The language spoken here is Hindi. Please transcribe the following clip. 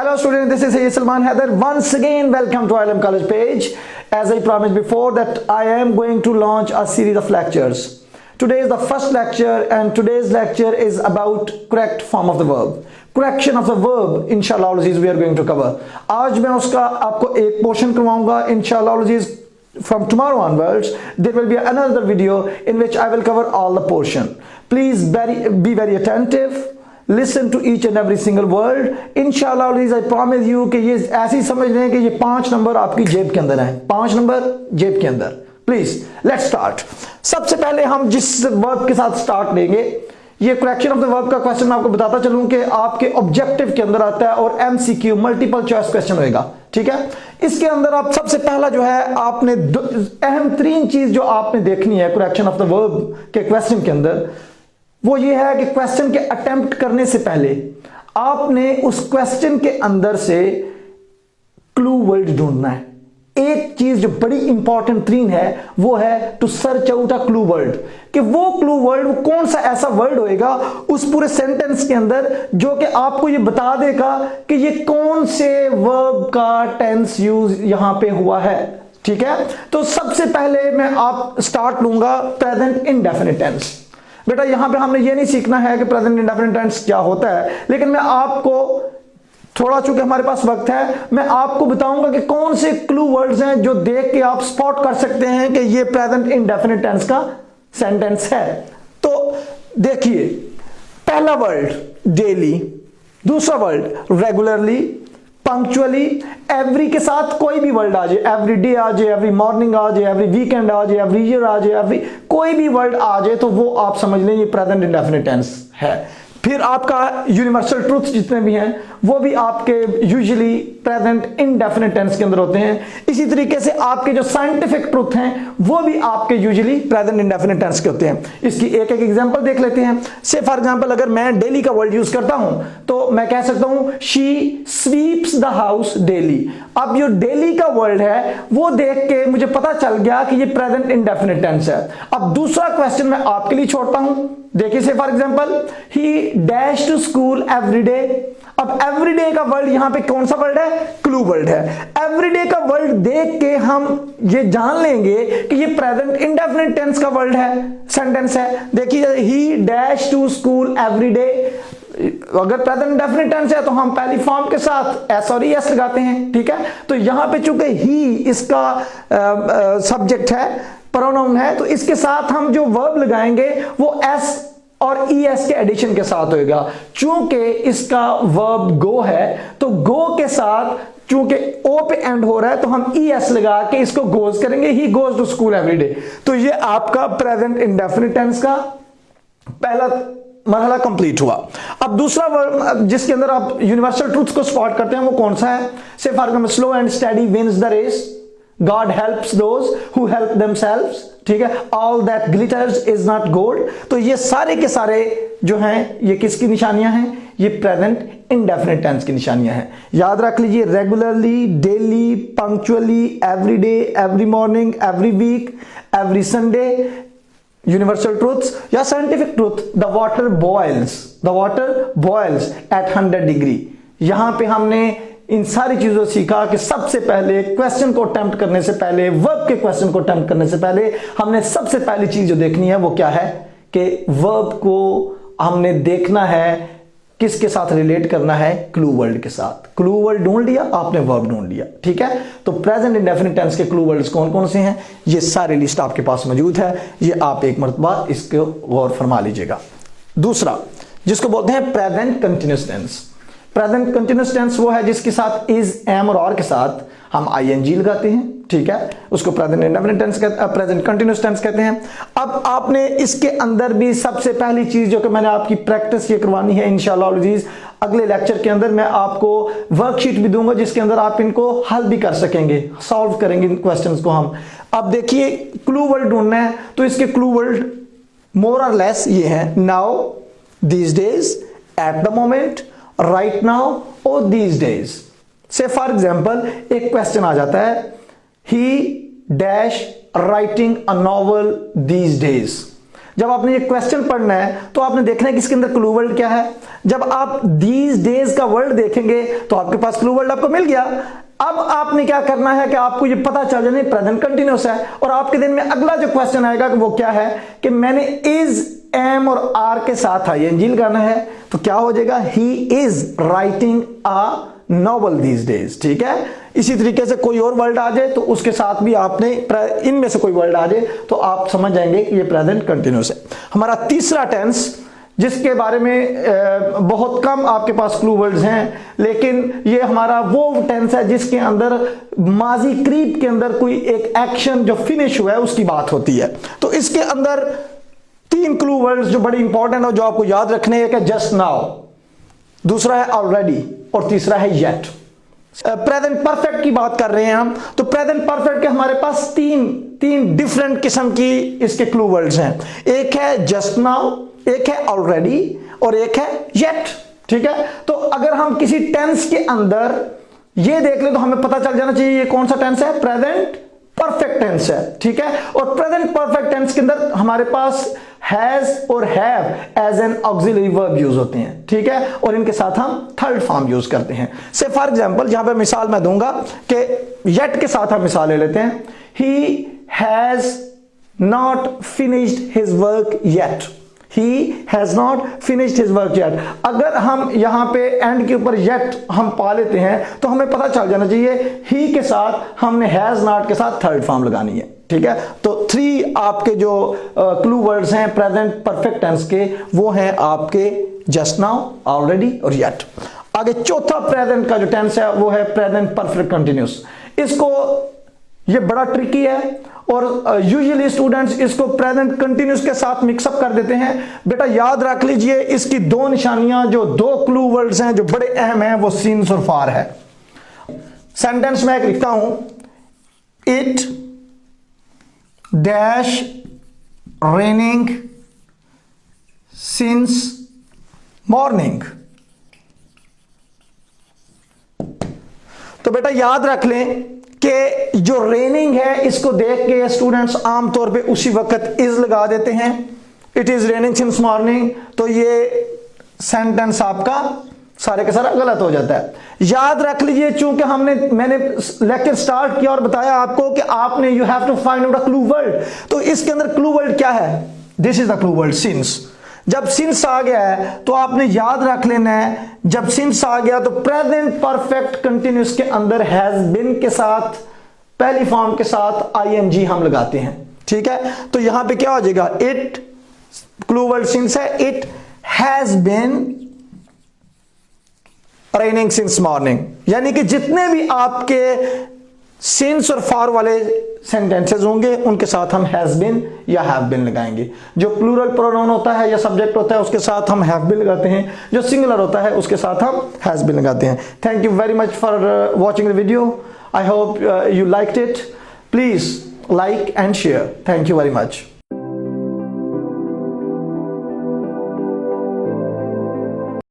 Hello students, this is Sayyid Salman Haider. Once again, welcome to ILM College page. As I promised before that I am going to launch a series of lectures. Today is the first lecture and today's lecture is about correct form of the verb. Correction of the verb, inshallah we are going to cover. आज मैं उसका आपको एक portion करवाऊंगा, inshallah from tomorrow onwards there will be another video in which I will cover all the portion. Please be very attentive. Listen to each and every single word. Inshallah I promise you कि ये ऐसी समझ लें कि ये 5 नंबर आपकी जेब के अंदर हैं, 5 नंबर जेब के अंदर. Please let's start. सबसे पहले हम जिस वर्ब के साथ स्टार्ट लेंगे, ये करेक्शन ऑफ द वर्ब का क्वेश्चन मैं आपको बताता चलूं कि आपके ऑब्जेक्टिव के अंदर आता है और एमसीक्यू मल्टीपल चॉइस क्वेश्चन होएगा. ठीक है, इसके अंदर आप सबसे पहला जो है आपने अहम तरीन चीज जो आपने देखनी है करेक्शन ऑफ द वर्ब के क्वेश्चन के अंदर, वो ये है कि क्वेश्चन के अटेम्प्ट करने से पहले आपने उस क्वेश्चन के अंदर से क्लू वर्ड ढूंढना है. एक चीज जो बड़ी इंपॉर्टेंट तरीन है वो है to search out a clue word, कि वो क्लू वर्ड कौन सा ऐसा वर्ड होएगा उस पूरे सेंटेंस के अंदर जो कि आपको ये बता देगा कि ये कौन से वर्ब का टेंस यूज यहां पे हुआ है. ठीक है, तो सबसे पहले मैं आप स्टार्ट लूंगा प्रेजेंट इंडेफिनिट टेंस. बेटा यहां पे हमने ये नहीं सीखना है कि प्रेजेंट इंडेफिनिट टेंस क्या होता है, लेकिन मैं आपको थोड़ा, चूंकि हमारे पास वक्त है, मैं आपको बताऊंगा कि कौन से क्लू वर्ड्स हैं जो देख के आप स्पॉट कर सकते हैं कि ये प्रेजेंट इंडेफिनिट टेंस का सेंटेंस है. तो देखिए, पहला वर्ड डेली, दूसरा वर्ड रेगुलरली, पंक्चुअली, एवरी के साथ कोई भी वर्ड आ जाए, एवरी डे आ जाए, एवरी मॉर्निंग आ जाए, एवरी वीकेंड आ जाए, एवरी ईयर आ जाए, एवरी कोई भी वर्ड आ जाए तो वो आप समझ लें ये प्रेजेंट इंडेफिनिट टेंस है. फिर आपका यूनिवर्सल ट्रूथ जितने भी हैं वो भी आपके यूजुअली प्रेजेंट इंडेफिनिट टेंस के अंदर होते हैं. इसी तरीके से आपके जो साइंटिफिक ट्रूथ हैं वो भी आपके यूजुअली प्रेजेंट इंडेफिनिट टेंस के होते हैं. इसकी एक एक एग्जांपल देख लेते हैं. से फॉर एग्जांपल अगर मैं डेली का वर्ड यूज करता हूं तो मैं कह सकता हूं she sweeps the house daily. अब जो डेली का वर्ड है वो देख के मुझे पता चल गया कि ये प्रेजेंट इंडेफिनिट टेंस है. अब दूसरा क्वेश्चन मैं आपके लिए छोड़ता हूं. देखिए, say for example he dash to school every day. अब एवरीडे का वर्ड यहां पे कौन सा वर्ड है? क्लू वर्ड है. एवरीडे का वर्ड देख के हम ये जान लेंगे कि ये प्रेजेंट इंडेफिनिट टेंस का वर्ड है, सेंटेंस है. देखिए, he dash to school everyday. अगर प्रेजेंट इंडेफिनिट टेंस है तो हम पहली फॉर्म के साथ एस और एस लगाते हैं. ठीक है, तो यहां पे चूंकि ही इसका सब्जेक्ट है, प्रोनाउन है, तो इसके साथ हम जो वर्ब लगाएंगे वो एस और ईएस के एडिशन के साथ होएगा. चूंकि इसका वर्ब गो है तो गो के साथ चूंकि ओ पे एंड हो रहा है तो हम ईएस लगा के इसको गोज करेंगे, he goes to school everyday. तो ये आपका प्रेजेंट इंडेफिनिट टेंस का पहला मरहला कंप्लीट हुआ. अब दूसरा वर्ब जिसके अंदर आप यूनिवर्सल ट्रूथ को स्पॉट करते हैं वो कौन सा है? Say for example slow and steady wins the race, God helps those who help themselves. ठीक है, all that glitters is not gold. तो ये सारे के सारे जो हैं ये किसकी निशानियां हैं? ये प्रेजेंट इंडेफिनिट टेंस की निशानियां हैं. याद रख लीजिए, regularly, daily, punctually, every day, every morning, every week, every Sunday. Universal truths या scientific truth, the water boils at 100 degree. यहां पे हमने इन सारी चीजों सीखा कि सबसे पहले क्वेश्चन को अटेम्प्ट करने से पहले, वर्ब के क्वेश्चन को अटेम्प्ट करने से पहले हमने सबसे पहली चीज जो देखनी है वो क्या है कि वर्ब को हमने देखना है किसके साथ रिलेट करना है? क्लू वर्ड के साथ. क्लू वर्ड ढूंढ लिया आपने, वर्ब ढूंढ लिया. ठीक है, तो प्रेजेंट इंडेफिनिट टेंस के क्लू वर्ड्स कौन कौन से हैं ये सारी लिस्ट आपके पास मौजूद है. ये आप एक मरतबा इसको गौर फरमा लीजिएगा. दूसरा जिसको बोलते हैं present continuous tense. Present continuous tense वो है जिसके साथ इज, एम और आर के साथ हम आईएनजी लगाते हैं. ठीक है, उसको present indefinite tense present continuous tense कहते हैं. अब आपने इसके अंदर भी सबसे पहली चीज जो कि मैंने आपकी प्रैक्टिस ये करवानी है इंशाअल्लाह अज़ीज, अगले लेक्चर के अंदर मैं आपको वर्कशीट भी दूंगा जिसके अंदर आप इनको हल भी कर सकेंगे, सॉल्व करेंगे इन क्वेश्चंस को हम. अब देखिए, क्लू वर्ड ढूंढना है तो इसके क्लू वर्ड मोर और लेस ये है: now, these days, at the moment, right now और दीज डेज. से फॉर एग्जाम्पल एक क्वेश्चन आ जाता है, ही dash writing a novel these days. जब आपने ये क्वेश्चन पढ़ना है तो आपने देखना है कि इसके अंदर क्लू वर्ड क्या है। जब आप दीज डेज का वर्ड देखेंगे तो आपके पास क्लू वर्ड आपको मिल गया। अब आपने क्या करना है कि आपको ये पता चल जाए प्रेजेंट कंटिन्यूअस है, और आपके दिन में अगला जो क्वेश्चन आएगा कि वो क्या है कि मैंने इज, एम और आर के साथ आईएनजी लगाना है, तो क्या हो जाएगा, he is writing a novel these days. ठीक है, इसी तरीके से कोई और वर्ड आ जाए तो उसके साथ भी आपने, इनमें से कोई वर्ड आ जाए तो आप समझ जाएंगे कि ये प्रेजेंट कंटिन्यूअस है। हमारा तीसरा टेंस, जिसके बारे में बहुत कम आपके पास क्लू वर्ड्स हैं, लेकिन ये हमारा वो टेंस है जिसके अंदर माजी करीब के अंदर कोई एक एक्शन जो फिनिश हुआ है उसकी बात होती है। तो इसके अंदर 3 क्लू वर्ड्स जो बड़ी इंपॉर्टेंट है, जो आपको याद रखने हैं कि जस्ट नाउ, दूसरा है ऑलरेडी और तीसरा है येट। प्रेजेंट परफेक्ट की बात कर रहे हैं हम, तो प्रेजेंट परफेक्ट के हमारे पास तीन डिफरेंट किस्म की इसके क्लू वर्ड्स हैं। एक है जस्ट नाउ, एक है ऑलरेडी और एक है येट। ठीक है, तो अगर हम किसी टेंस के अंदर ये देख ले तो हमें पता चल जाना चाहिए ये कौन सा टेंस है, प्रेजेंट परफेक्ट टेंस है। ठीक है, और प्रेजेंट परफेक्ट टेंस के अंदर हमारे पास हैज और have as an auxiliary verb use होते हैं। ठीक है, और इनके साथ हम थर्ड फॉर्म यूज करते हैं। से फॉर एग्जांपल यहां पे मिसाल मैं दूंगा कि येट के साथ हम मिसाल ले लेते हैं, he has not finished his work yet. He has not finished his work yet। अगर हम यहां पे एंड के ऊपर yet हम पा लेते हैं तो हमें पता चल जाना चाहिए he के साथ हमने has not के साथ थर्ड फॉर्म लगानी है। ठीक है, तो 3 आपके जो क्लू वर्ड्स हैं प्रेजेंट परफेक्ट टेंस के, वो हैं आपके जस्ट नाउ, ऑलरेडी और येट। आगे चौथा प्रेजेंट का जो टेंस है वो है प्रेजेंट परफेक्ट कंटिन्यूअस। इसको, ये बड़ा ट्रिकी है और यूजुअली स्टूडेंट्स इसको प्रेजेंट कंटिन्यूअस के साथ मिक्सअप कर देते हैं। बेटा याद रख लीजिए, इसकी 2 निशानियां, जो 2 क्लू वर्ड्स हैं जो बड़े अहम हैं, वो सिंस और फार है। सेंटेंस में एक लिखता हूं, it dash raining since morning. तो बेटा याद रख लें कि जो रेनिंग है इसको देख के स्टूडेंट्स आमतौर पे उसी वक्त इज लगा देते हैं, it is raining since morning, तो ये सेंटेंस आपका सारे का सारा गलत हो जाता है। याद रख लीजिए, चूंकि मैंने लेक्चर स्टार्ट किया और बताया आपको कि आपने you have to find out a clue word, तो इसके अंदर क्लू वर्ड क्या है, this is the clue word since. जब सिंस आ गया है तो आपने याद रख लेना है, जब सिंस आ गया तो प्रेजेंट परफेक्ट कंटिन्यूअस के अंदर हैज बीन के साथ, पहली फॉर्म के साथ आईएनजी हम लगाते हैं। ठीक है, तो यहां पे क्या हो जाएगा, इट, क्लू वर्ड सिंस है, it has been raining since morning. यानी कि जितने भी आपके सिंस और फॉर वाले सेंटेंसेस होंगे उनके साथ हम हैज बीन या हैव बीन लगाएंगे। जो प्लूरल प्रोनाउन होता है या सब्जेक्ट होता है उसके साथ हम हैव बीन लगाते हैं, जो सिंगुलर होता है उसके साथ हम हैज बीन लगाते हैं। Thank you very much for watching the video. I hope you liked it. Please like and share. Thank you very much.